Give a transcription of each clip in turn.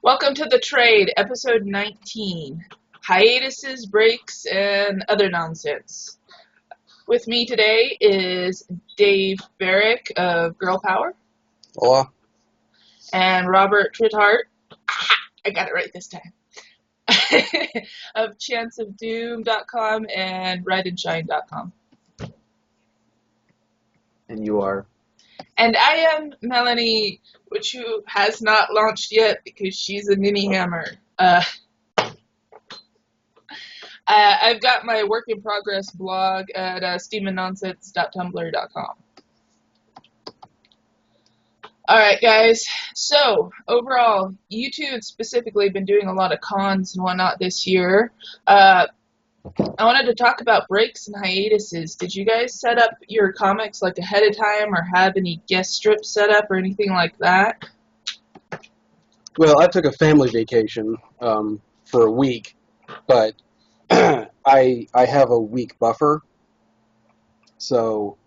Welcome to the trade, episode 19. Hiatuses, breaks, and other nonsense. With me today is Dave Barrick of Girl Power Hola. and Robert Trithart. I got it right this time. of chanceofdoom.com and rideandshine.com. And you are? And I am Melony, which who has not launched yet because she's a ninny hammer. I've got my work in progress blog at steamandnonsense.tumblr.com. Alright, guys. So, overall, YouTube specifically been doing a lot of cons and whatnot this year. I wanted to talk about breaks and hiatuses. Did you guys set up your comics like ahead of time or have any guest strips set up or anything like that? Well, I took a family vacation for a week, but I have a week buffer, so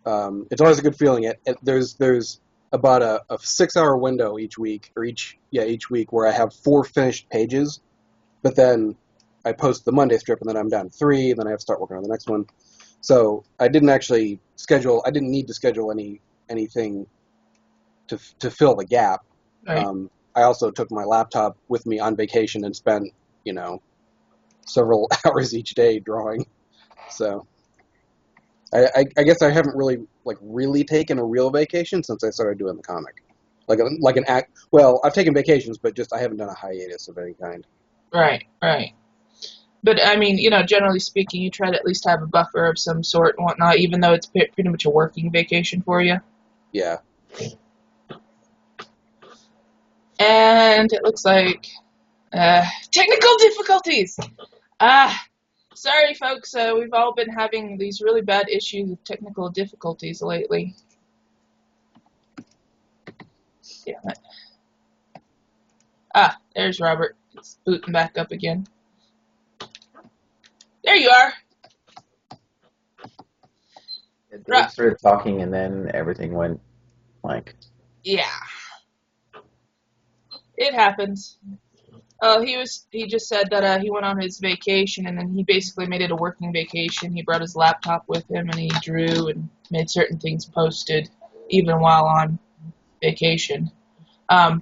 it's always a good feeling. There's about a 6-hour window each week, each week where I have 4 finished pages, but then I post the Monday strip and then I'm down to 3, and then I have to start working on the next one. So I didn't need to schedule anything to fill the gap. Right. I also took my laptop with me on vacation and spent, several hours each day drawing. So I guess I haven't really taken a real vacation since I started doing the comic. Well, I've taken vacations, but just I haven't done a hiatus of any kind. Right. But, I mean, generally speaking, you try to at least have a buffer of some sort and whatnot, even though it's pretty much a working vacation for you. Yeah. And it looks like technical difficulties. Sorry, folks. We've all been having these really bad issues with technical difficulties lately. Damn it. There's Robert. It's booting back up again. There you are. Dave started talking, and then everything went blank. Yeah. It happens. He just said that he went on his vacation and then he basically made it a working vacation. He brought his laptop with him and he drew and made certain things posted even while on vacation. How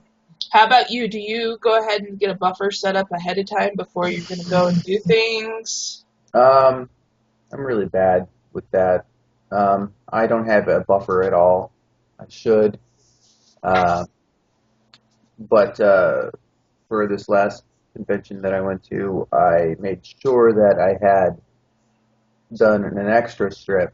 about you? Do you go ahead and get a buffer set up ahead of time before you're going to go and do things? I'm really bad with that. I don't have a buffer at all. I should. But for this last convention that I went to, I made sure that I had done an extra strip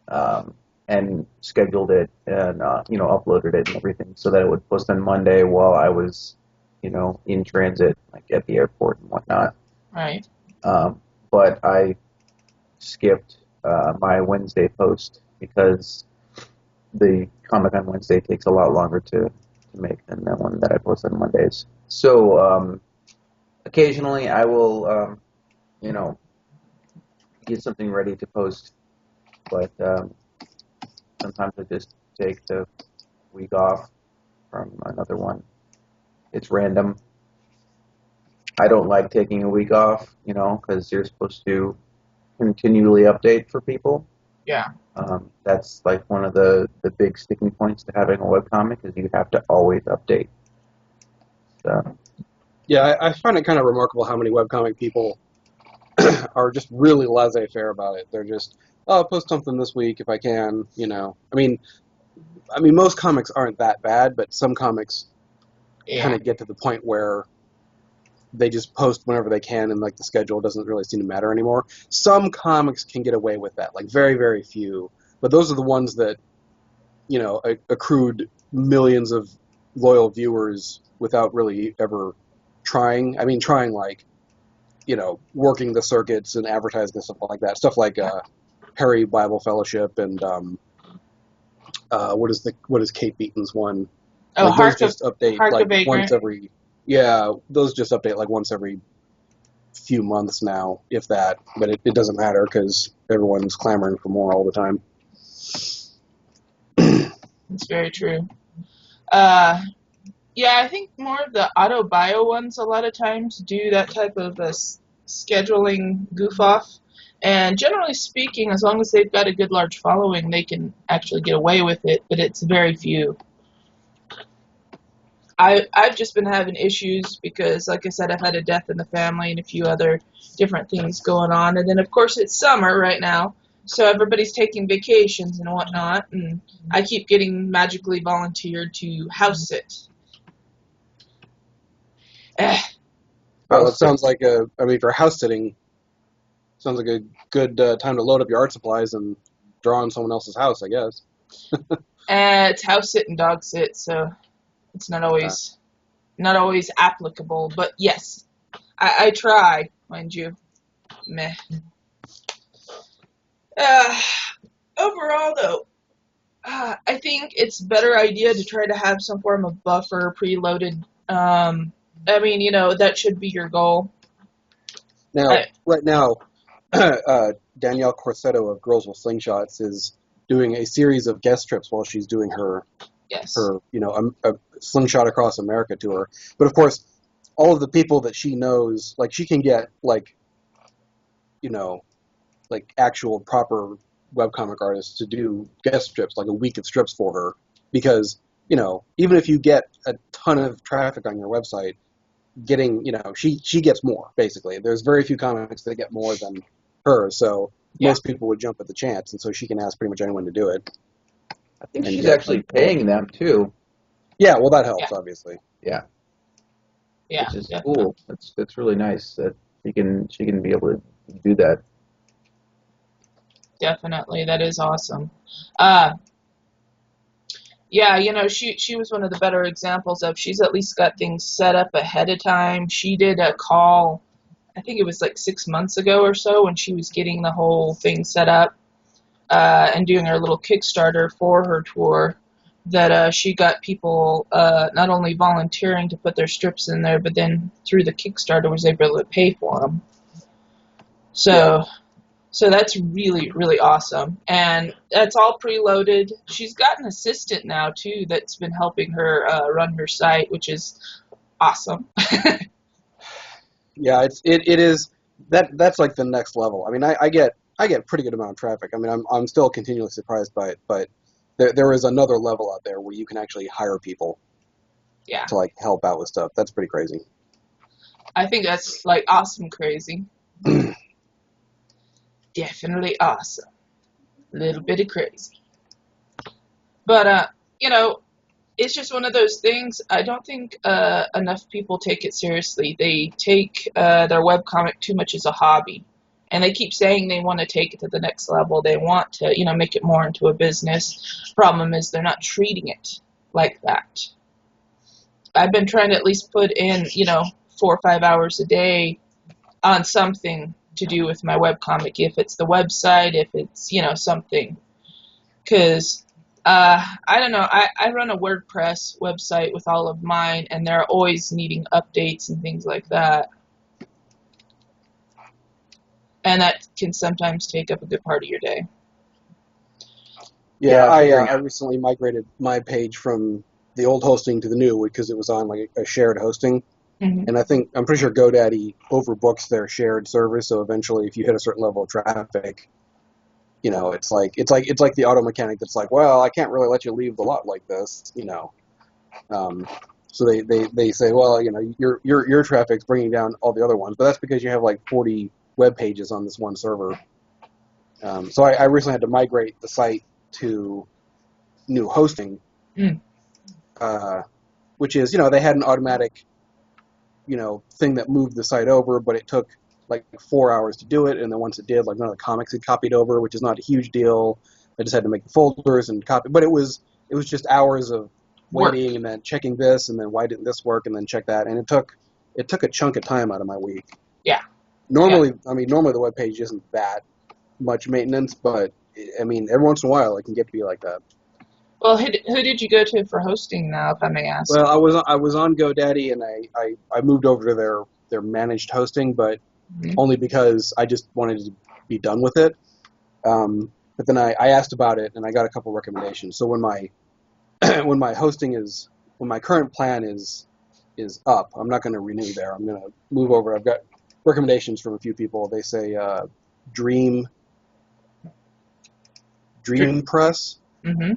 and scheduled it and uploaded it and everything so that it would post on Monday while I was in transit, like at the airport and whatnot. Right. But I skipped my Wednesday post because the comic on Wednesday takes a lot longer to make than the one that I post on Mondays. So occasionally I will, get something ready to post, but sometimes I just take the week off from another one. It's random. I don't like taking a week off, because you're supposed to continually update for people. Yeah. That's like one of the big sticking points to having a webcomic is you have to always update. So. Yeah, I find it kind of remarkable how many webcomic people are just really laissez-faire about it. They're just, I'll post something this week if I can, I mean, most comics aren't that bad, but some comics kind of get to the point where they just post whenever they can, and like the schedule doesn't really seem to matter anymore. Some comics can get away with that, like very, very few. But those are the ones that, accrued millions of loyal viewers without really ever trying. I mean, trying like, working the circuits and advertising and stuff like that. Stuff like Harry Bible Fellowship and what is Kate Beaton's one? Oh, like those just update like once every. Yeah, those just update like once every few months now, if that. But it doesn't matter because everyone's clamoring for more all the time. It's very true. Yeah, I think more of the auto bio ones a lot of times do that type of scheduling goof off. And generally speaking, as long as they've got a good large following, they can actually get away with it, but it's very few. I've just been having issues because, like I said, I've had a death in the family and a few other different things going on. And then, of course, it's summer right now, so everybody's taking vacations and whatnot. And I keep getting magically volunteered to house sit. Eh, Well, it sounds like I mean, for house sitting, sounds like a good time to load up your art supplies and draw on someone else's house, I guess. it's house sit and dog sit, so it's not always applicable. But yes, I try, mind you. Meh. Uh, Overall, though, I think it's a better idea to try to have some form of buffer preloaded. I mean, that should be your goal. Now, right now, Danielle Corsetto of Girls with Slingshots is doing a series of guest trips while she's doing her Yes. a slingshot across America tour. But of course, all of the people that she knows, like she can get like actual proper webcomic artists to do guest strips, like a week of strips for her, because even if you get a ton of traffic on your website, getting she gets more basically. There's very few comics that get more than her, so most people would jump at the chance, and so she can ask pretty much anyone to do it. I think she's actually paying them too. Yeah, well, that helps, obviously. Yeah. Yeah. Which is definitely. cool. That's really nice that she can be able to do that. Definitely, that is awesome. Yeah, she was one of the better examples of she's at least got things set up ahead of time. She did a call, I think it was like 6 months ago or so, when she was getting the whole thing set up and doing her little Kickstarter for her tour. That she got people not only volunteering to put their strips in there, but then through the Kickstarter was able to pay for them. So that's really, really awesome. And that's all preloaded. She's got an assistant now, too, that's been helping her run her site, which is awesome. Yeah, it is that's like the next level. I mean, I get pretty good amount of traffic. I mean, I'm still continually surprised by it, but there is another level out there where you can actually hire people to like help out with stuff. That's pretty crazy. I think that's like awesome crazy. Definitely awesome. A little bit of crazy. But, it's just one of those things. I don't think enough people take it seriously. They take their webcomic too much as a hobby. And they keep saying they want to take it to the next level. They want to, make it more into a business. Problem is they're not treating it like that. I've been trying to at least put in, 4 or 5 hours a day on something to do with my webcomic. If it's the website, if it's, something. Because I don't know. I run a WordPress website with all of mine, and they're always needing updates and things like that. And that can sometimes take up a good part of your day. Yeah, I recently migrated my page from the old hosting to the new because it was on like a shared hosting. Mm-hmm. And I'm pretty sure GoDaddy overbooks their shared server, so eventually if you hit a certain level of traffic, it's like the auto mechanic that's like, well, I can't really let you leave the lot like this, So they say, well, your traffic's bringing down all the other ones, but that's because you have like 40 web pages on this one server. So I recently had to migrate the site to new hosting, which is, they had an automatic, thing that moved the site over, but it took like 4 hours to do it, and then once it did, like none of the comics had copied over, which is not a huge deal. I just had to make the folders and copy, but it was just hours of waiting and then checking this, and then why didn't this work, and then check that, and it took a chunk of time out of my week. Yeah. Normally the web page isn't that much maintenance, but I mean, every once in a while it can get to be like that. Well, who did you go to for hosting now, if I may ask? Well, I was on GoDaddy, and I moved over to their managed hosting, but only because I just wanted to be done with it. But then I asked about it, and I got a couple recommendations. So when my when my hosting is when my current plan is up, I'm not going to renew there. I'm going to move over. I've got recommendations from a few people. They say Dream Press. Mm-hmm.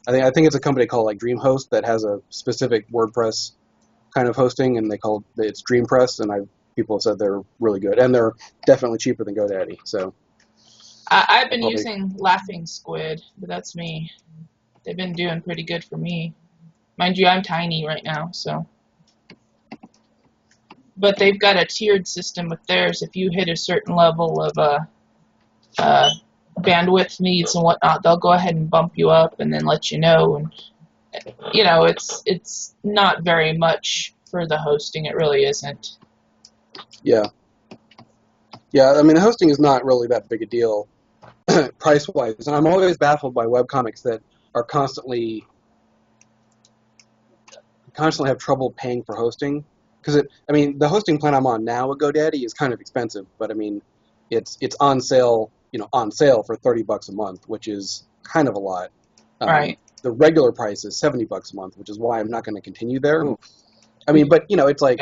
I think it's a company called like DreamHost that has a specific WordPress kind of hosting, and it's DreamPress, and people have said they're really good, and they're definitely cheaper than GoDaddy. So I've been using Laughing Squid, but that's me. They've been doing pretty good for me. Mind you, I'm tiny right now, so. But they've got a tiered system with theirs. If you hit a certain level of bandwidth needs and whatnot, they'll go ahead and bump you up and then let you know. And it's not very much for the hosting. It really isn't. Yeah. I mean, hosting is not really that big a deal price-wise, and I'm always baffled by webcomics that are constantly have trouble paying for hosting. Because the hosting plan I'm on now at GoDaddy is kind of expensive, but I mean, it's on sale, for $30 a month, which is kind of a lot. Right. The regular price is $70 a month, which is why I'm not going to continue there. I mean, but it's like,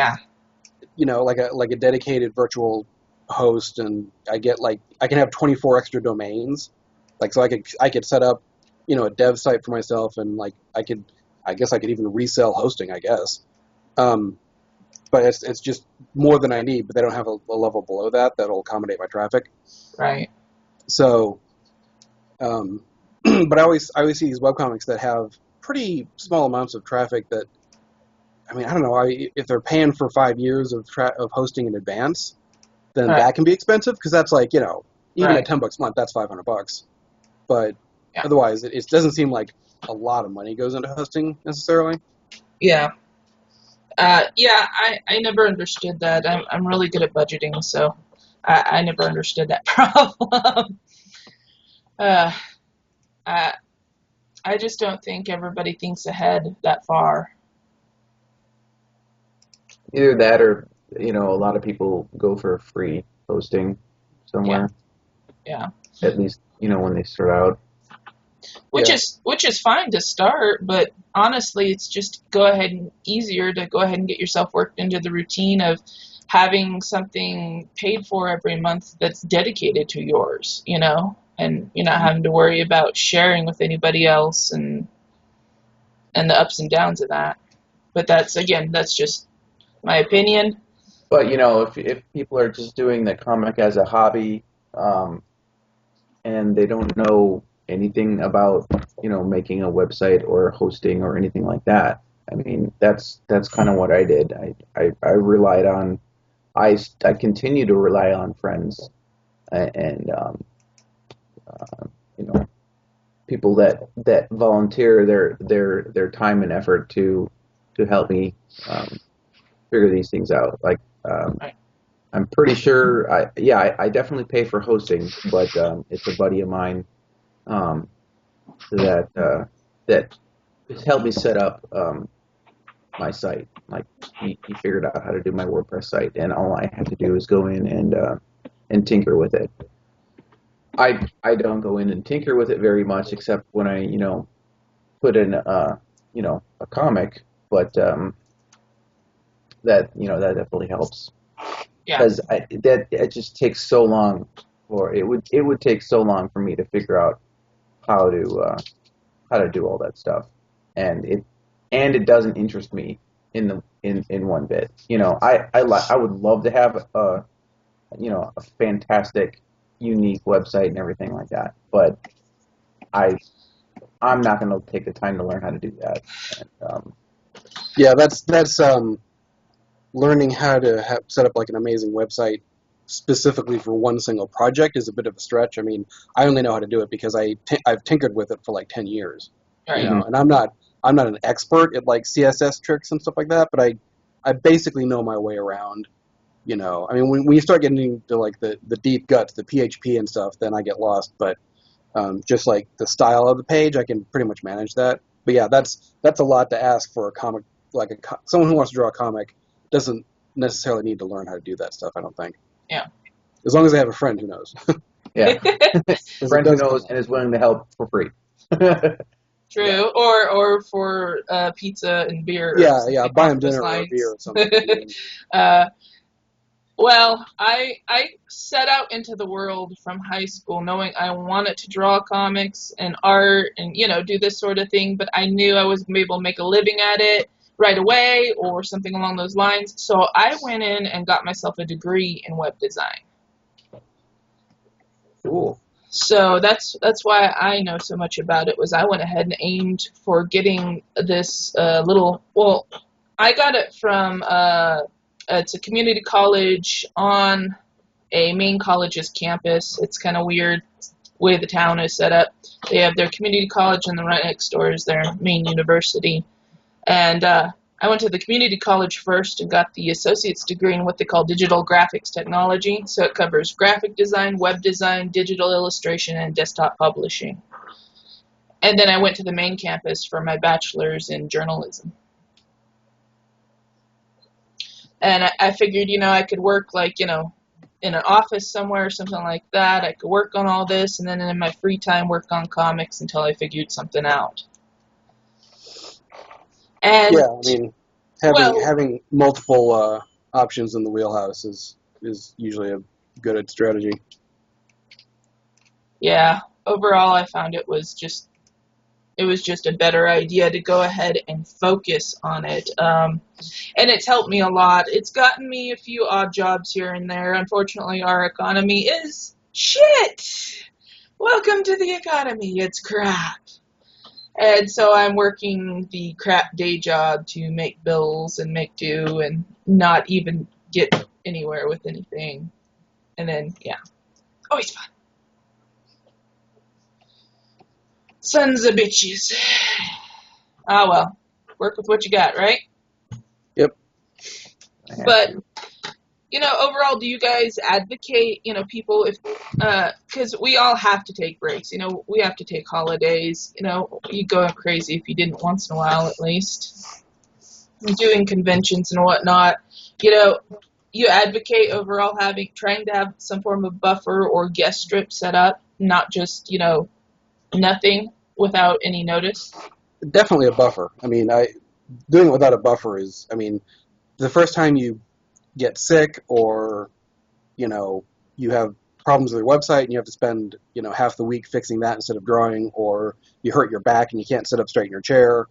like a dedicated virtual host, and I can have 24 extra domains, so I could set up, a dev site for myself, and I guess I could even resell hosting, I guess. But it's just more than I need, but they don't have a level below that'll accommodate my traffic. Right. So, but I always see these webcomics that have pretty small amounts of traffic that, I don't know, if they're paying for 5 years of hosting in advance, then that can be expensive, because that's even at $10 a month, that's $500. But otherwise, it doesn't seem like a lot of money goes into hosting necessarily. Yeah. I never understood that. I'm really good at budgeting, so I never understood that problem. I just don't think everybody thinks ahead that far. Either that, or a lot of people go for free hosting somewhere. Yeah. At least when they start out. Which is fine to start, but honestly, it's just easier to go ahead and get yourself worked into the routine of having something paid for every month that's dedicated to yours, and you're not having to worry about sharing with anybody else and the ups and downs of that. But that's just my opinion. But if people are just doing the comic as a hobby, and they don't know anything about making a website or hosting or anything like that, that's kind of what I did. I relied on, I continue to rely on friends and people that volunteer their time and effort to help me figure these things out. I'm pretty sure I definitely pay for hosting, but it's a buddy of mine that helped me set up my site. He figured out how to do my WordPress site, and all I had to do is go in and tinker with it. I don't go in and tinker with it very much, except when I put in a comic, but that definitely helps. Yeah. Because it just takes so long, or it would take so long for me to figure out how to do all that stuff, and it doesn't interest me in one bit. I would love to have a fantastic, unique website and everything like that, but I'm not going to take the time to learn how to do that. And, that's learning how to set up an amazing website specifically for one single project is a bit of a stretch. I only know how to do it because I've tinkered with it for 10 years. Right. And I'm not an expert at CSS tricks and stuff like that, but I basically know my way around. When you start getting into the deep guts, the PHP and stuff, then I get lost. But just the style of the page, I can pretty much manage that. But yeah, that's a lot to ask for a comic. Someone who wants to draw a comic doesn't necessarily need to learn how to do that stuff, I don't think. Yeah. As long as they have a friend who knows. Yeah. A friend who knows and is willing to help for free. True. Yeah. Or for pizza and beer. Or Yeah, something buy along them those dinner or a beer lines. or something. I mean, uh, well, I set out into the world from high school knowing I wanted to draw comics and art and do this sort of thing, but I knew I wasn't gonna be able to make a living at it right away or something along those lines. So I went in and got myself a degree in web design. Cool. So that's why I know so much about it. Was I went ahead and aimed for getting this little. Well, I got it from it's a community college on a main college's campus. It's kind of weird way the town is set up. They have their community college, and then right next door is their main university. And I went to the community college first and got the associate's degree in what they call digital graphics technology. So it covers graphic design, web design, digital illustration, and desktop publishing. And then I went to the main campus for my bachelor's in journalism. And I figured, I could work in an office somewhere or something like that. I could work on all this, and then in my free time work on comics until I figured something out. And yeah, I mean, having multiple options in the wheelhouse is usually a good strategy. Yeah, overall I found it was just a better idea to go ahead and focus on it. And it's helped me a lot. It's gotten me a few odd jobs here and there. Unfortunately, our economy is shit. Welcome to the economy. It's crap. And so I'm working the crap day job to make bills and make do and not even get anywhere with anything. And then, yeah, always fun. Sons of bitches. Ah, well, work with what you got, right? Yep. But overall, do you guys advocate, people, if, because we all have to take breaks, we have to take holidays, you go crazy if you didn't once in a while at least, doing conventions and whatnot, you advocate overall trying to have some form of buffer or guest strip set up, not just, nothing without any notice? Definitely a buffer. I mean, doing it without a buffer is, I mean, the first time you get sick or, you have problems with your website and you have to spend, half the week fixing that instead of drawing, or you hurt your back and you can't sit up straight in your chair.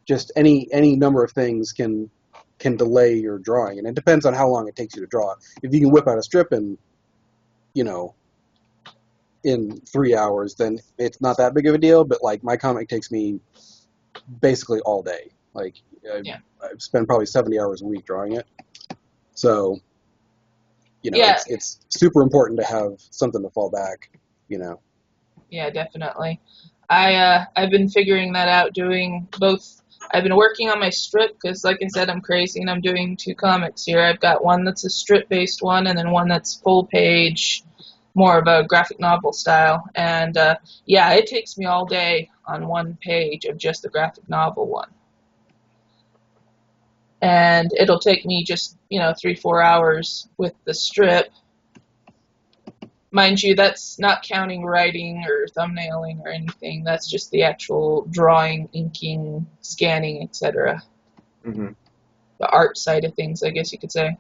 Just any number of things can delay your drawing, and it depends on how long it takes you to draw. If you can whip out a strip in 3 hours, then it's not that big of a deal. But like my comic takes me basically all day. Like I spend probably 70 hours a week drawing it. So it's super important to have something to fall back. Yeah, definitely. I've been figuring that out, doing both. I've been working on my strip because, like I said, I'm crazy and I'm doing 2 comics here. I've got one that's a strip-based one and then one that's full page, more of a graphic novel style. And it takes me all day on one page of just the graphic novel one. And it'll take me just 3-4 hours with the strip. Mind you, that's not counting writing or thumbnailing or anything. That's just the actual drawing, inking, scanning, etc. Mm-hmm. The art side of things, I guess you could say.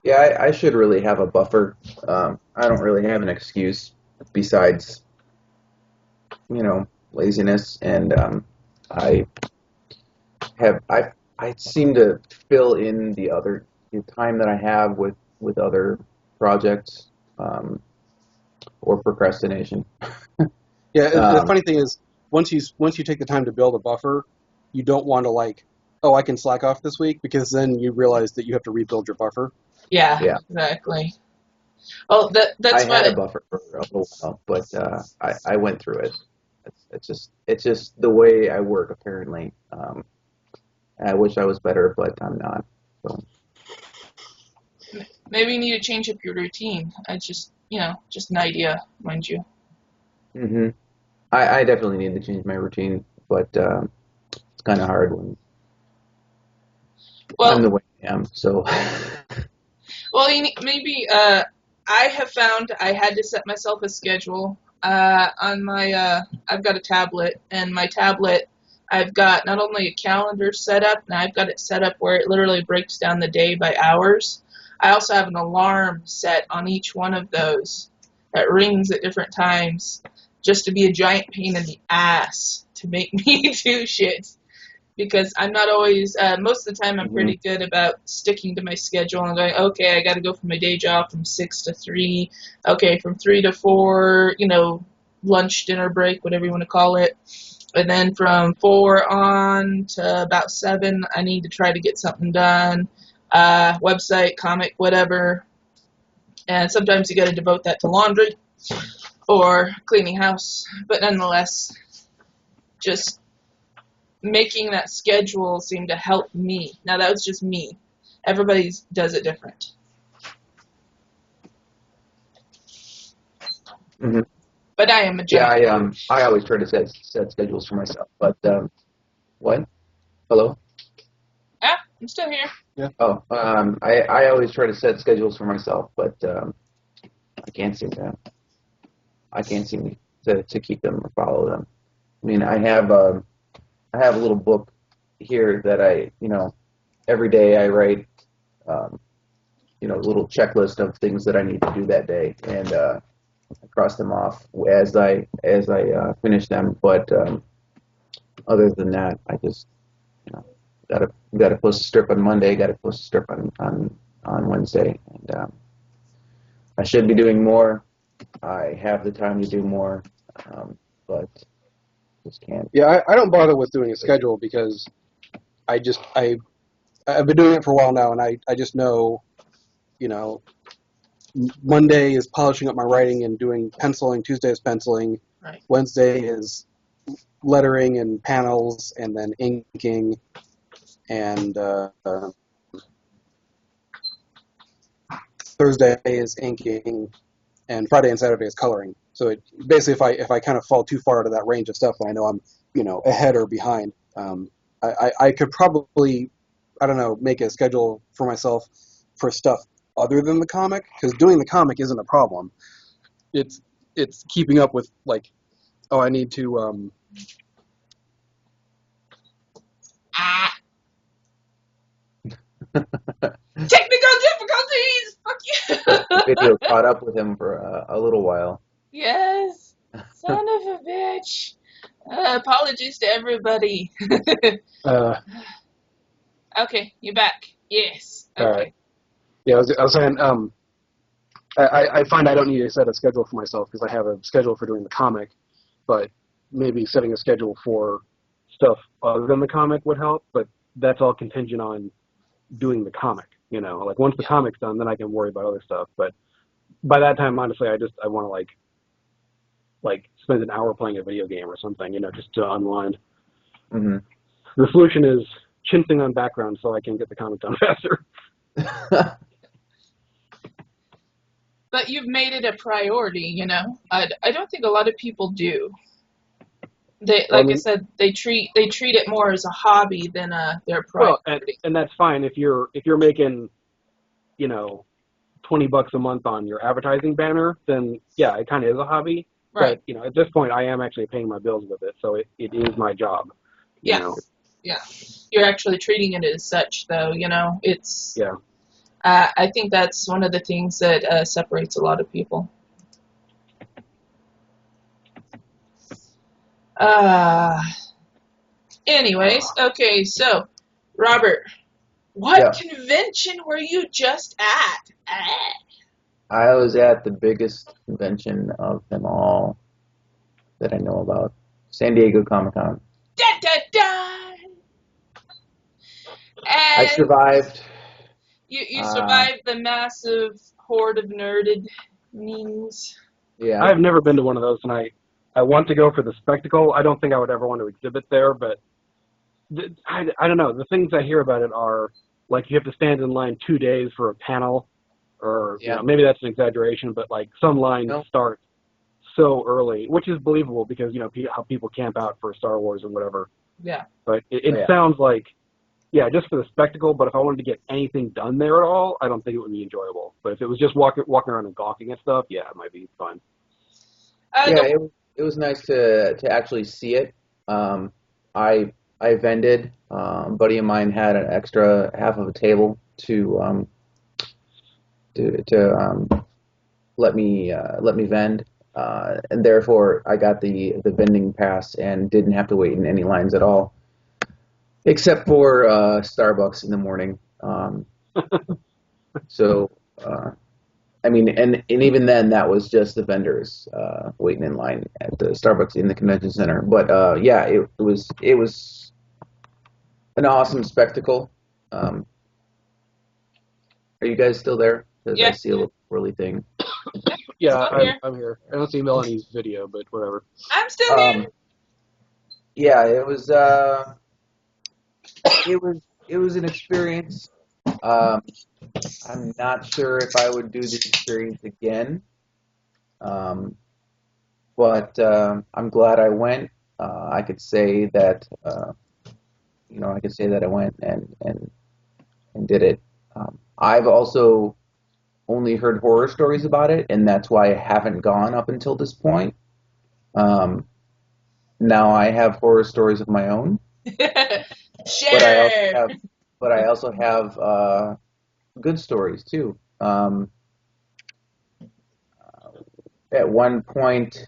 Yeah, I should really have a buffer. I don't really have an excuse besides, laziness, and I seem to fill in the time that I have with other projects. Or procrastination. Yeah, the funny thing is, once you take the time to build a buffer, you don't want to I can slack off this week, because then you realize that you have to rebuild your buffer. Yeah. Exactly. Well, that's I had a buffer for a little while, but I went through it. It's just the way I work, apparently. And I wish I was better, but I'm not. So. Maybe you need to change up your routine. It's just an idea, mind you. Mm-hmm. I definitely need to change my routine, but it's kind of hard when I'm the way I am. So. Well, maybe I have found I had to set myself a schedule On my, I've got a tablet, and my tablet, I've got not only a calendar set up, and I've got it set up where it literally breaks down the day by hours. I also have an alarm set on each one of those that rings at different times, just to be a giant pain in the ass to make me do shit. Because I'm not always, most of the time I'm pretty good about sticking to my schedule and going, okay, I got to go from my day job from 6 to 3, okay, from 3 to 4, lunch, dinner break, whatever you want to call it. And then from 4 on to about 7, I need to try to get something done, website, comic, whatever. And sometimes you got to devote that to laundry or cleaning house. But nonetheless, just making that schedule seemed to help me. Now, that was just me. Everybody does it different. Mm-hmm. But I am a giant. Yeah, I always try to set schedules for myself. But what? Hello? Ah, I'm still here. Yeah. Oh, I always try to set schedules for myself, but I can't seem to keep them or follow them. I mean, I have a little book here that every day I write, a little checklist of things that I need to do that day, and I cross them off as I finish them. But other than that, I just, gotta post a strip on Monday, gotta post a strip on Wednesday, and I should be doing more. I have the time to do more, but just can't. Yeah, I don't bother with doing a schedule because I've been doing it for a while now, and I just know, Monday is polishing up my writing and doing penciling, Tuesday is penciling, Right. Wednesday is lettering and panels, and then inking, and Thursday is inking, and Friday and Saturday is coloring. So it basically, if I kind of fall too far out of that range of stuff, then I know I'm ahead or behind. I could probably, I don't know, make a schedule for myself for stuff other than the comic, because doing the comic isn't a problem. It's keeping up with, like, I need to Technical difficulties! Fuck you! Video caught up with him for a little while. Yes. Son of a bitch. Apologies to everybody. Okay, you're back. Yes. Okay. All right. Yeah, I was saying, I find I don't need to set a schedule for myself because I have a schedule for doing the comic, but maybe setting a schedule for stuff other than the comic would help, but that's all contingent on doing the comic, Like, once the comic's done, then I can worry about other stuff, but by that time, honestly, I want to, like spend an hour playing a video game or something, just to unwind. Mm-hmm. The solution is chinting on background so I can get the comic done faster. But you've made it a priority, I don't think a lot of people do. They, like I said, they treat it more as a hobby than their priority. Well, and that's fine if you're making, $20 a month on your advertising banner, then yeah, it kind of is a hobby. Right. But at this point, I am actually paying my bills with it, so it is my job. Yeah. Yeah. You're actually treating it as such, though. It's. Yeah. I think that's one of the things that separates a lot of people. Anyways, okay, so, Robert, what convention were you just at? I was at the biggest convention of them all that I know about, San Diego Comic-Con. Da, da, da. And I survived. You survived the massive horde of nerded memes. Yeah. I've never been to one of those, and I want to go for the spectacle. I don't think I would ever want to exhibit there, but I don't know. The things I hear about it are, like, you have to stand in line 2 days for a panel, or maybe that's an exaggeration, but like some lines start so early, which is believable because how people camp out for Star Wars and whatever. Yeah. But it sounds like, just for the spectacle. But if I wanted to get anything done there at all, I don't think it would be enjoyable. But if it was just walking around and gawking at stuff, yeah, it might be fun. Yeah, it was nice to actually see it. I vended. A buddy of mine had an extra half of a table to let me vend, and therefore I got the vending pass and didn't have to wait in any lines at all, except for Starbucks in the morning. So. I mean, and even then, that was just the vendors waiting in line at the Starbucks in the convention center. But yeah, it was an awesome spectacle. Um, are you guys still there? Because I Yeah, see a little whirly thing. Yeah, still here. I'm here. I don't see Melony's video, but whatever. I'm still here. Um, yeah, it was an experience. Um, I'm not sure if I would do this experience again. Um, but I'm glad I went. I could say that I could say that I went and did it. I've also only heard horror stories about it, and that's why I haven't gone up until this point. Um, Now I have horror stories of my own, but I also Share. have good stories too. At one point,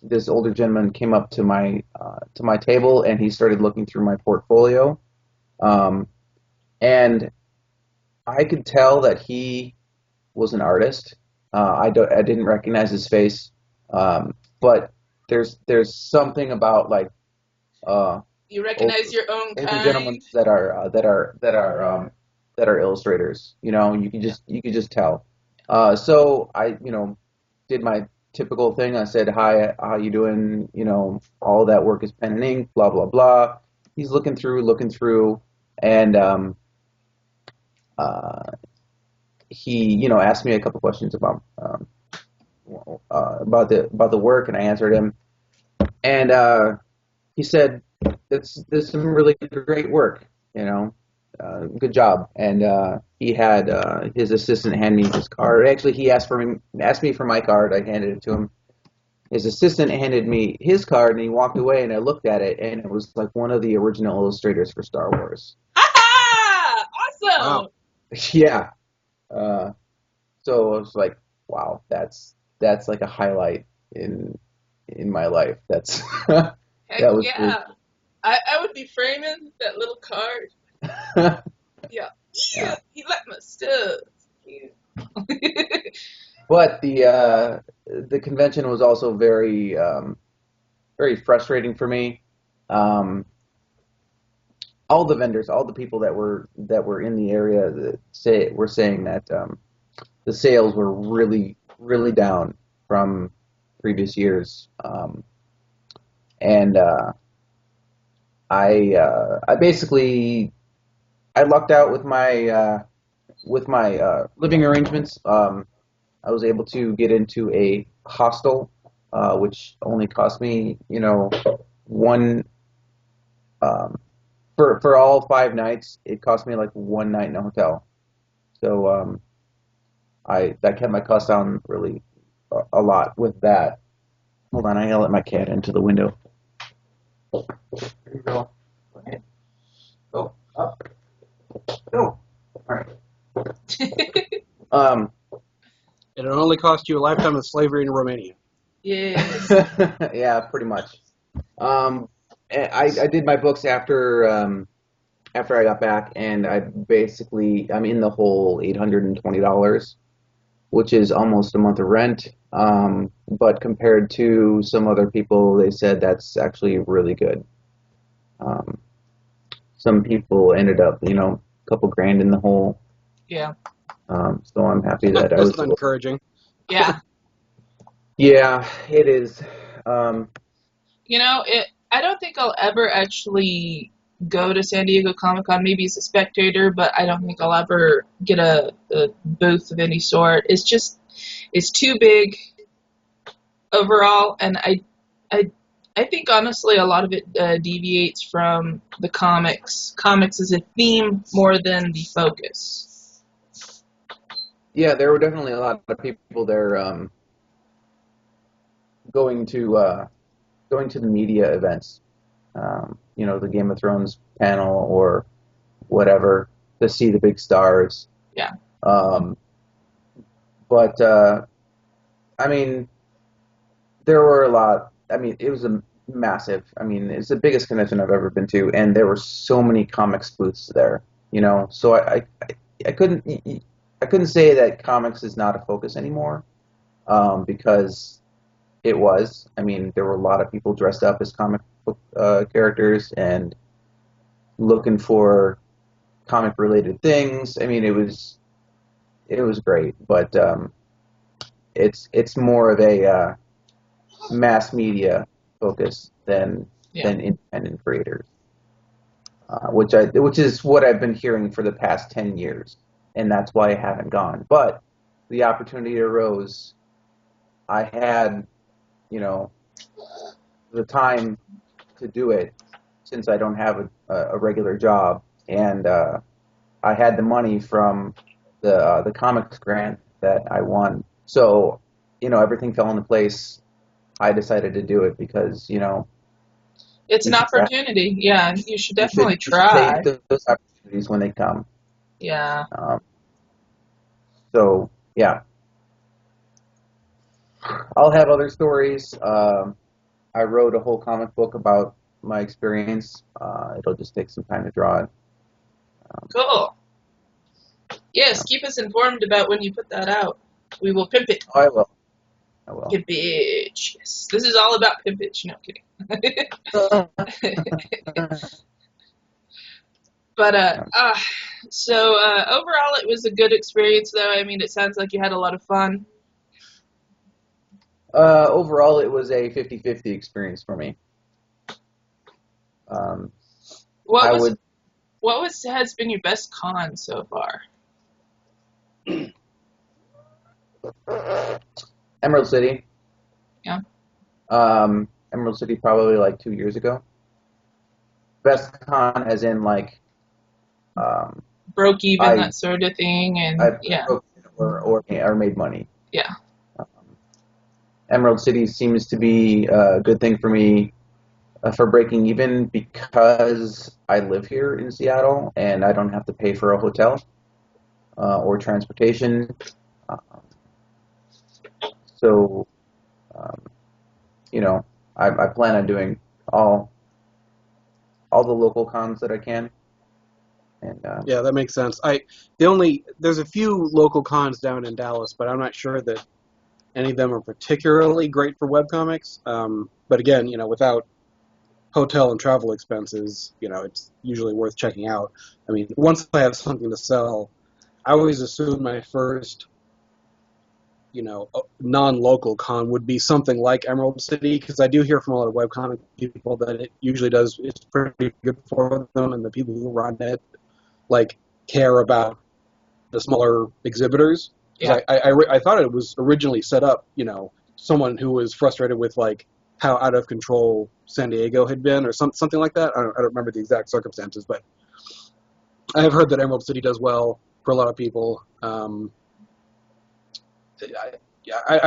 this older gentleman came up to my table and he started looking through my portfolio, um, and I could tell that he was an artist. I didn't recognize his face, but there's something about like uh, You older, recognize your own older gentlemen kind. that are illustrators. You could just tell. So I did my typical thing. I said, "Hi, how you doing?" All that work is pen and ink. Blah blah blah. He's looking through, and uh, he asked me a couple questions about the work, and I answered him. And he said, "This some really great work, good job." And he had his assistant hand me his card. Actually, he asked me for my card. I handed it to him. His assistant handed me his card, and he walked away. And I looked at it, and it was like one of the original illustrators for Star Wars. Ha! Wow. Awesome. Yeah. Uh, so I was like, wow, that's like a highlight in my life. That's that Heck was really yeah. I would be framing that little card. cool. Yeah. Yeah. Yeah. He liked my stuff. Yeah. But the convention was also very frustrating for me. Um, all the vendors, all the people that were in the area were saying that the sales were really down from previous years, and I basically I lucked out with my living arrangements. I was able to get into a hostel, which only cost me, one um, for all 5 nights. It cost me like one night in a hotel. So I that kept my costs down really a lot with that. Hold on, I gotta let my cat into the window. Here you go. Go ahead. Go up. Go. All right. Um, And it only cost you a lifetime of slavery in Romania. Yes. yeah, pretty much. I did my books after I got back, and I'm in the whole $820, which is almost a month of rent. But compared to some other people, they said that's actually really good. Um, some people ended up, a couple grand in the hole. Yeah. So I'm happy that I That's was not able. encouraging. Yeah. Yeah, it is. Um, I don't think I'll ever actually go to San Diego Comic Con, maybe as a spectator, but I don't think I'll ever get a booth of any sort. It's too big overall, and I think honestly a lot of it deviates from the comics. Comics is a theme more than the focus. yeah, there were definitely a lot of people there. going to the media events, the Game of Thrones panel or whatever, to see the big stars. Yeah. But I mean, there were a lot. I mean, it was a massive. I mean, it's the biggest convention I've ever been to, and there were so many comics booths there. So I couldn't say that comics is not a focus anymore, because it was. I mean, there were a lot of people dressed up as comic book characters and looking for comic related things. I mean, it was great, but it's more of a mass media focus than independent creators, which is what I've been hearing for the past 10 years, and that's why I haven't gone. But the opportunity arose. I had, the time to do it since I don't have a regular job, and I had the money from the comics grant that I won. So, everything fell into place. I decided to do it because, It's you an should try. opportunity. Yeah, you should You definitely should take try. those opportunities when they come. Yeah. Um, so yeah, I'll have other stories. I wrote a whole comic book about my experience. It'll just take some time to draw it. Cool. Yes, keep us informed about when you put that out. We will pimp it. I will. I will. Pimpage. Yes. This is all about pimpage. No, kidding. But so overall, it was a good experience, though. I mean, it sounds like you had a lot of fun. Overall, it was a 50-50 experience for me. What has been your best con so far? Emerald City. Yeah. Emerald City probably like 2 years ago. Best con as in like Broke even, I that sort of thing, and I yeah. broke or made money. Yeah. Emerald City seems to be a good thing for me for breaking even because I live here in Seattle and I don't have to pay for a hotel or transportation. Uh, so, um, I plan on doing all the local cons that I can. And Yeah, that makes sense. There's a few local cons down in Dallas, but I'm not sure that any of them are particularly great for webcomics. But again, without hotel and travel expenses, it's usually worth checking out. I mean, once I have something to sell, I always assume my first, non-local con would be something like Emerald City, because I do hear from a lot of webcomic people that it usually it's pretty good for them, and the people who run it, care about the smaller exhibitors. Yeah. I thought it was originally set up, someone who was frustrated with, how out of control San Diego had been, or something like that. I don't remember the exact circumstances, but I have heard that Emerald City does well for a lot of people. I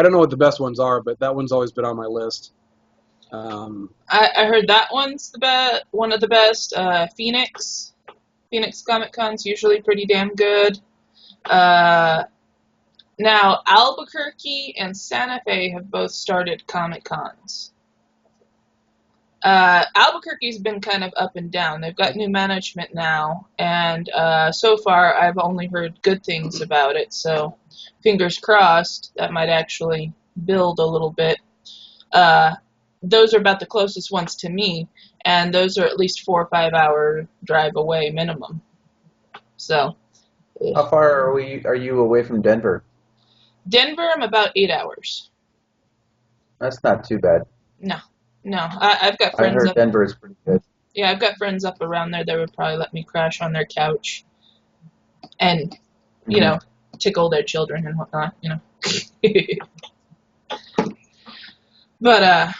don't know what the best ones are, but that one's always been on my list. I heard that one's one of the best. Phoenix Comic Con's usually pretty damn good. Now, Albuquerque and Santa Fe have both started Comic Cons. Albuquerque's been kind of up and down. They've got new management now, and so far I've only heard good things about it, so fingers crossed that might actually build a little bit. Those are about the closest ones to me, and those are at least 4 or 5 hour drive away minimum. So, how far are you away from Denver? Denver, I'm about 8 hours. That's not too bad. No, I've got friends. I heard Denver is pretty good. Yeah, I've got friends up around there that would probably let me crash on their couch, and tickle their children and whatnot. But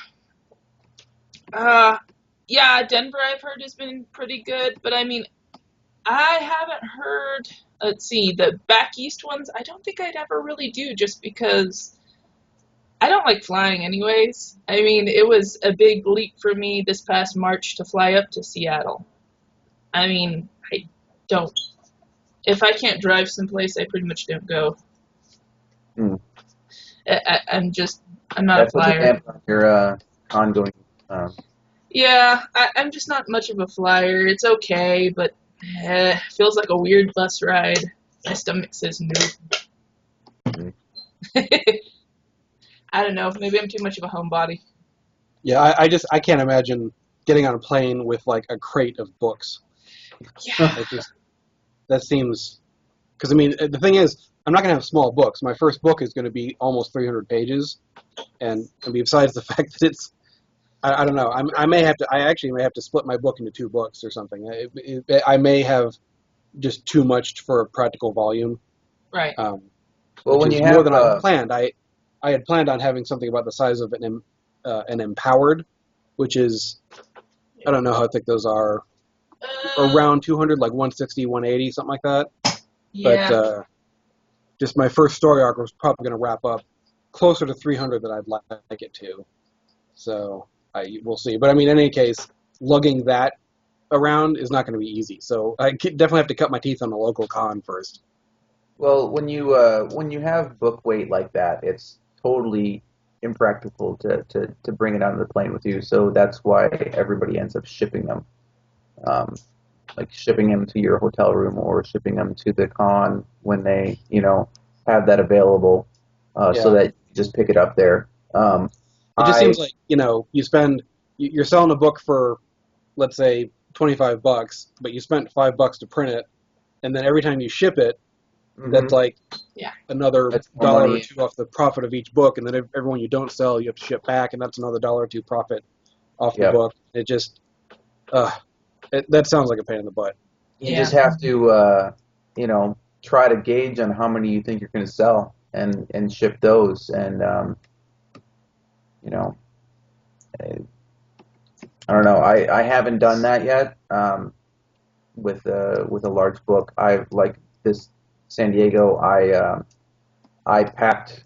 yeah, Denver I've heard has been pretty good, but I mean, I haven't heard. Let's see, the back east ones. I don't think I'd ever really do, just because I don't like flying anyways. I mean, it was a big leap for me this past March to fly up to Seattle. I mean, I don't. If I can't drive someplace, I pretty much don't go. Hmm. I'm not a That puts a flyer. damper on your ongoing. Yeah, I'm just not much of a flyer. It's okay, but feels like a weird bus ride. My stomach says no. Mhm. I don't know. Maybe I'm too much of a homebody. Yeah, I can't imagine getting on a plane with like a crate of books. Yeah. That seems, because I mean the thing is I'm not gonna have small books. My first book is gonna be almost 300 pages, and I mean, besides the fact that it's I don't know. I actually may have to split my book into two books or something. I may have just too much for a practical volume, Right. Well, which when is you more have than I had planned. I had planned on having something about the size of an empowered, which is, I don't know how thick those are, around 200, like 160, 180, something like that. Yeah. But just my first story arc was probably going to wrap up closer to 300 than I'd like it to. So we'll see. But I mean, in any case, lugging that around is not going to be easy. So I definitely have to cut my teeth on the local con first. Well, when you have book weight like that, it's totally impractical to bring it onto the plane with you. So that's why everybody ends up shipping them, um, like shipping them to your hotel room or shipping them to the con when they have that available, so Yeah. that you just pick it up there. It just I seems like, you're selling a book for, let's say, $25, but you spent $5 to print it, and then every time you ship it, that's mhm, like Yeah. another that's more dollar or money. two off the profit of each book, and then everyone you don't sell, you have to ship back, and that's another dollar or two profit off the Yep. book. It just, uh, that sounds like a pain in the butt. You Yeah. just have to try to gauge on how many you think you're going to sell and ship those and you know I don't know. I haven't done that yet with a large book. I like this San Diego. I packed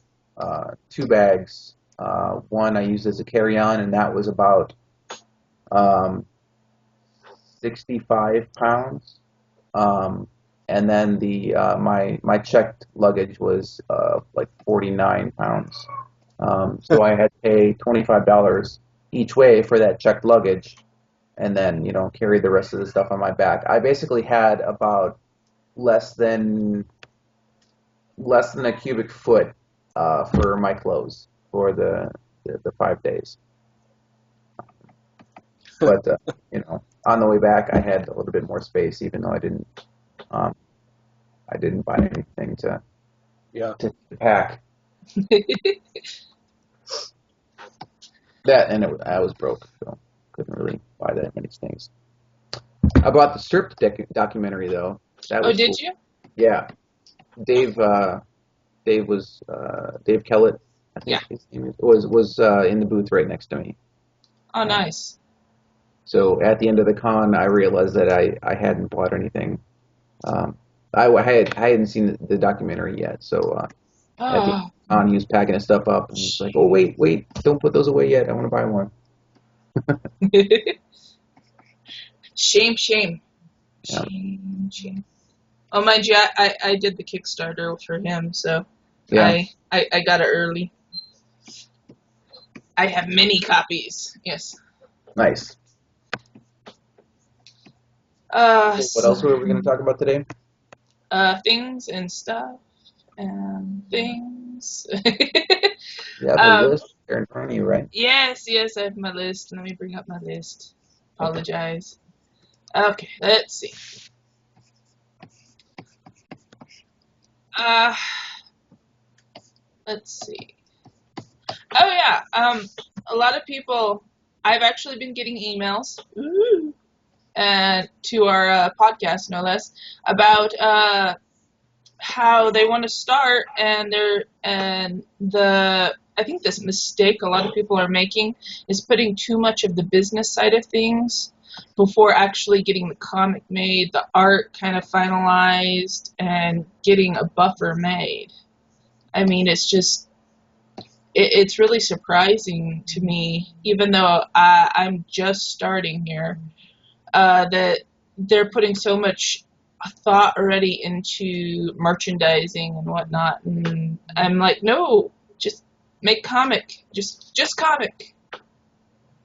two bags. One I used as a carry-on, and that was about um, 65 pounds. Um, and then my checked luggage was like 49 pounds. So I had to pay $25 each way for that checked luggage, and then carry the rest of the stuff on my back. I basically had about less than less than a cubic foot for my clothes for the 5 days. But on the way back, I had a little bit more space, even though um, I didn't buy anything Yeah. to pack. That and I was broke, so couldn't really buy that many things. I bought the Stripped documentary though. That Oh, was did cool. you? Yeah, Dave Dave Kellett, I Yeah. think his name was in the booth right next to me. Oh, Um, nice. so at the end of the con, I realized that I hadn't bought anything. Um, I hadn't seen the documentary yet, so at the Oh, con, he was packing his stuff up, and he's like, "Oh wait, don't put those away yet. I want to buy one." shame, shame, Yeah, shame. Oh, mind you, I did the Kickstarter for him, so yeah, I got it early. I have many copies. Yes. nice. So what So, else were we going to talk about today? things and stuff and things. You have a um, list there in front of you, right? yes, I have my list. Let me bring up my list. Okay. Apologize. Okay, let's see. Uh, let's see. Oh yeah. A lot of people. I've actually been getting emails. Ooh. To our podcast, no less, about how they want to start, and I think this mistake a lot of people are making is putting too much of the business side of things before actually getting the comic made, the art kind of finalized, and getting a buffer made. I mean, it's just it's really surprising to me, even though I'm just starting here, that they're putting so much thought already into merchandising and whatnot. And I'm like, no, just make comic. Just comic.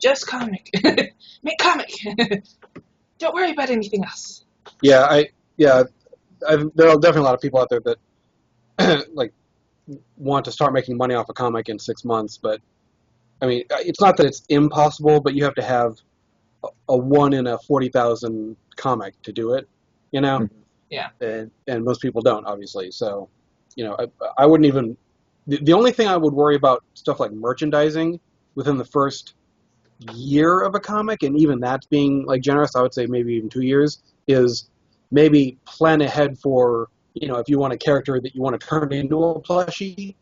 Just comic. Make comic. Don't worry about anything else. There are definitely a lot of people out there that like want to start making money off a comic in 6 months, but I mean, it's not that it's impossible, but you have to have a 1 in a 40,000 comic to do it, you know? Yeah. And most people don't, obviously. So, you know, I wouldn't even. The only thing I would worry about stuff like merchandising within the first year of a comic, and even that's being like generous, I would say maybe even 2 years, is maybe plan ahead for, you know, if you want a character that you want to turn into a plushie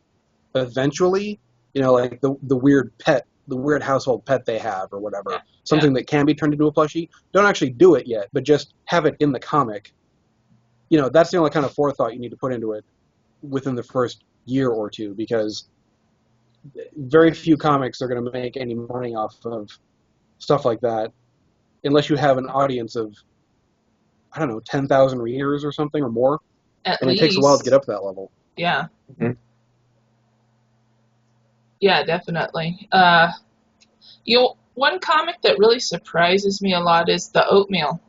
eventually, you know, like the weird pet, the weird household pet they have or whatever, something that can be turned into a plushie. Don't actually do it yet, but just have it in the comic. You know, that's the only kind of forethought you need to put into it within the first year or two, because very few comics are going to make any money off of stuff like that unless you have an audience of, I don't know, 10,000 readers or something or more. At and least. It takes a while to get up to that level. Yeah. Mm-hmm. Yeah, definitely. One comic that really surprises me a lot is the Oatmeal.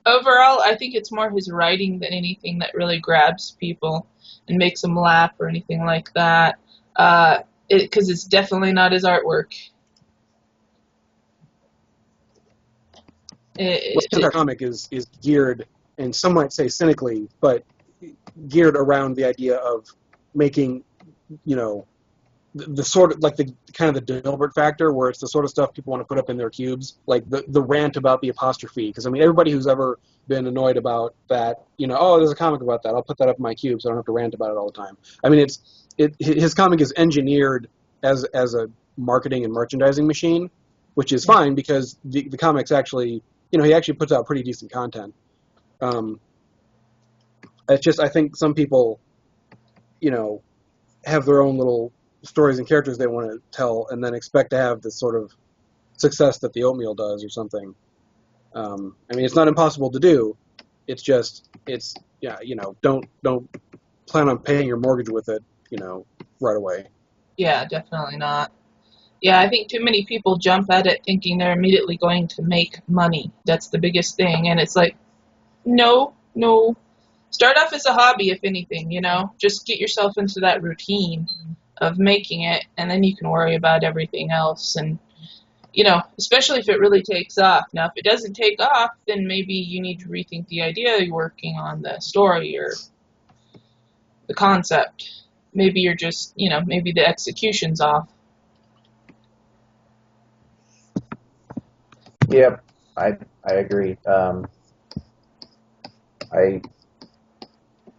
Overall, I think it's more his writing than anything that really grabs people and makes them laugh or anything like that. Because it's definitely not his artwork. Our comic is geared, and some might say cynically, but geared around the idea of making, you know, the sort of like the kind of the Dilbert factor, where it's the sort of stuff people want to put up in their cubes, like the rant about the apostrophe. Because I mean, everybody who's ever been annoyed about that, you know, oh, there's a comic about that, I'll put that up in my cube so I don't have to rant about it all the time. I mean, his comic is engineered as a marketing and merchandising machine, which is fine because the comic's actually, you know, he actually puts out pretty decent content. It's just, I think some people, you know, have their own little stories and characters they want to tell, and then expect to have this sort of success that the Oatmeal does or something. I mean, it's not impossible to do. It's just, you know, don't plan on paying your mortgage with it, you know, right away. Yeah, definitely not. Yeah, I think too many people jump at it thinking they're immediately going to make money. That's the biggest thing. And it's like, no. Start off as a hobby, if anything, you know. Just get yourself into that routine of making it, and then you can worry about everything else. And, you know, especially if it really takes off. Now, if it doesn't take off, then maybe you need to rethink the idea you're working on, the story or the concept. Maybe you're just, you know, maybe the execution's off. Yep, I agree. I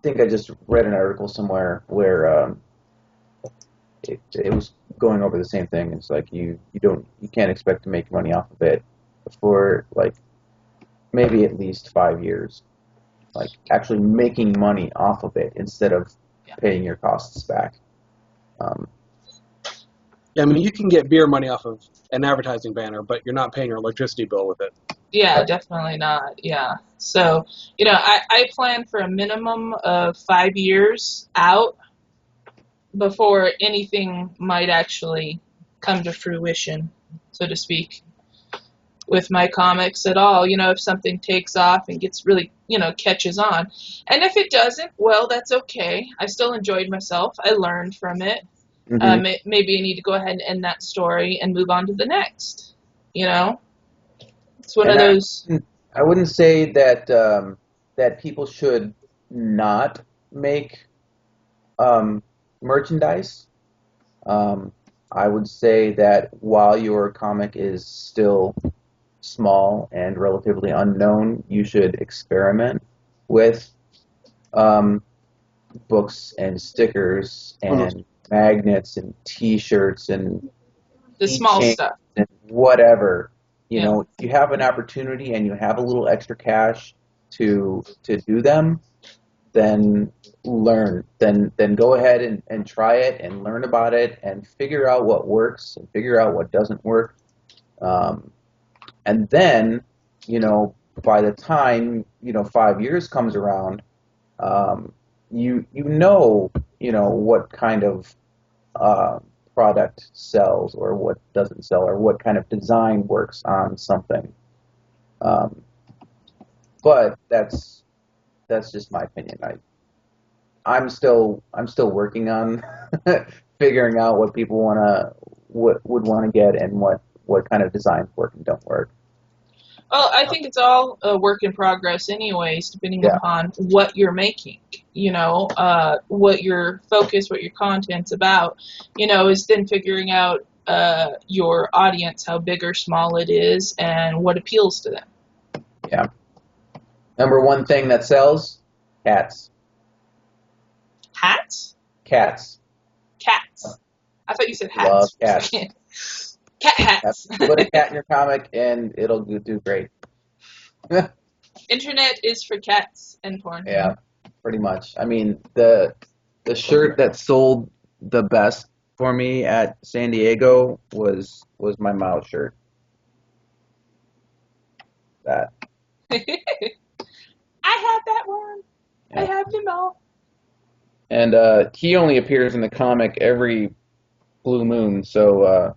think I just read an article somewhere where it was going over the same thing. It's like you can't expect to make money off of it for like maybe at least 5 years. Like actually making money off of it instead of paying your costs back. Yeah, I mean, you can get beer money off of an advertising banner, but you're not paying your electricity bill with it. Yeah, definitely not. Yeah. So, you know, I plan for a minimum of 5 years out before anything might actually come to fruition, so to speak, with my comics at all. You know, if something takes off and gets really, you know, catches on. And if it doesn't, well, that's okay. I still enjoyed myself. I learned from it. Mm-hmm. Maybe I need to go ahead and end that story and move on to the next, you know? It's one of those. I wouldn't say that that people should not make merchandise. I would say that while your comic is still small and relatively unknown, you should experiment with books and stickers and magnets and T-shirts and The small stuff. And whatever. You know, if you have an opportunity and you have a little extra cash to do them, then learn. Then go ahead and try it and learn about it and figure out what works and figure out what doesn't work. And then, by the time 5 years comes around, you know what kind of product sells or what doesn't sell or what kind of design works on something. But that's just my opinion. I'm still working on figuring out what people would want to get and what kind of designs work and don't work. Well, I think it's all a work in progress anyways, depending upon what you're making, what your focus, what your content's about, is then figuring out your audience, how big or small it is, and what appeals to them. Yeah. Number one thing that sells, cats. Hats? Cats. Cats. I thought you said hats. Love cats. Cat hats. Put a cat in your comic and it'll do great. Internet is for cats and porn. Yeah, pretty much. I mean, the shirt that sold the best for me at San Diego was my mouse shirt. That. I have that one. Yeah. I have them all. And he only appears in the comic every blue moon, so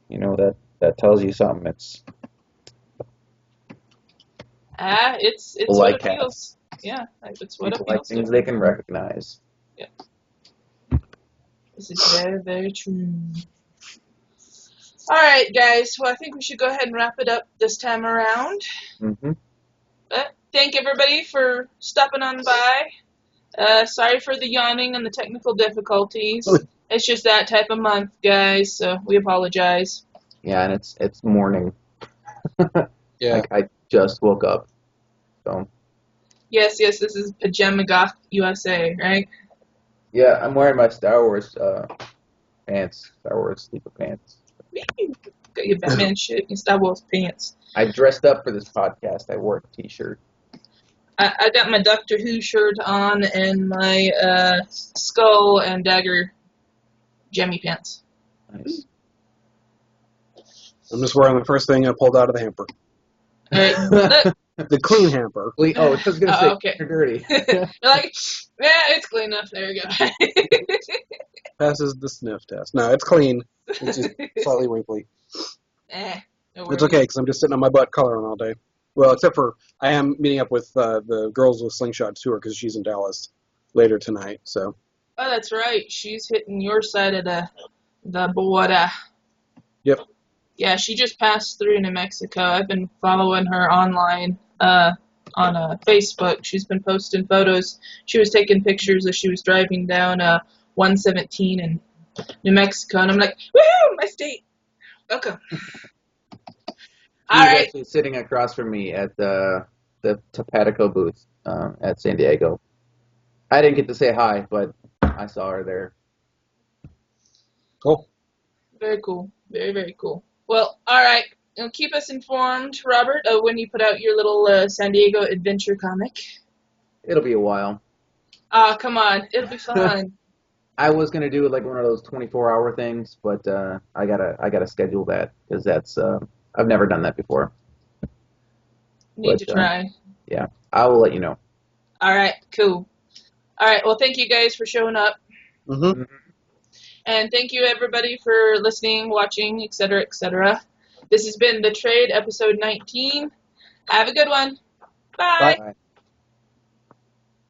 that tells you something. It's what appeals. Yeah, it's what people appeals. Like things they can recognize. Yeah. This is very, very true. All right, guys. Well, I think we should go ahead and wrap it up this time around. Mm-hmm. Thank everybody for stopping on by. Sorry for the yawning and the technical difficulties. It's just that type of month, guys, so we apologize. Yeah, and it's morning. Yeah. I just woke up. So. Yes, this is Pajama Goth USA, right? Yeah, I'm wearing my Star Wars pants. Star Wars sleeper pants. Got your Batman shit and Star Wars pants. I dressed up for this podcast. I wore a t-shirt. I got my Doctor Who shirt on and my Skull and Dagger jammy pants. Nice. I'm just wearing the first thing I pulled out of the hamper. All right, the clean hamper. Oh, I was going to say okay. You're dirty. You're like, yeah, it's clean enough. There you go. Passes the sniff test. No, it's clean. It's just slightly wrinkly. It's okay, because I'm just sitting on my butt coloring all day. Well, except for I am meeting up with the Girls with Slingshot tour because she's in Dallas later tonight. So. Oh, that's right. She's hitting your side of the border. Yep. Yeah, she just passed through New Mexico. I've been following her online on Facebook. She's been posting photos. She was taking pictures as she was driving down 117 in New Mexico, and I'm like, woohoo, my state. Welcome. All right. Actually sitting across from me at the Topatico booth at San Diego. I didn't get to say hi, but I saw her there. Cool. Very cool. Very, very cool. Well, all right. Keep us informed, Robert, when you put out your little San Diego adventure comic. It'll be a while. Oh, come on. It'll be fun. I was gonna do like one of those 24-hour things, but I gotta schedule that because that's I've never done that before. Need to try. Yeah, I will let you know. All right, cool. All right, well, thank you guys for showing up. Mm-hmm. And thank you, everybody, for listening, watching, etc., etc. This has been The Trade, episode 19. Have a good one. Bye. Bye.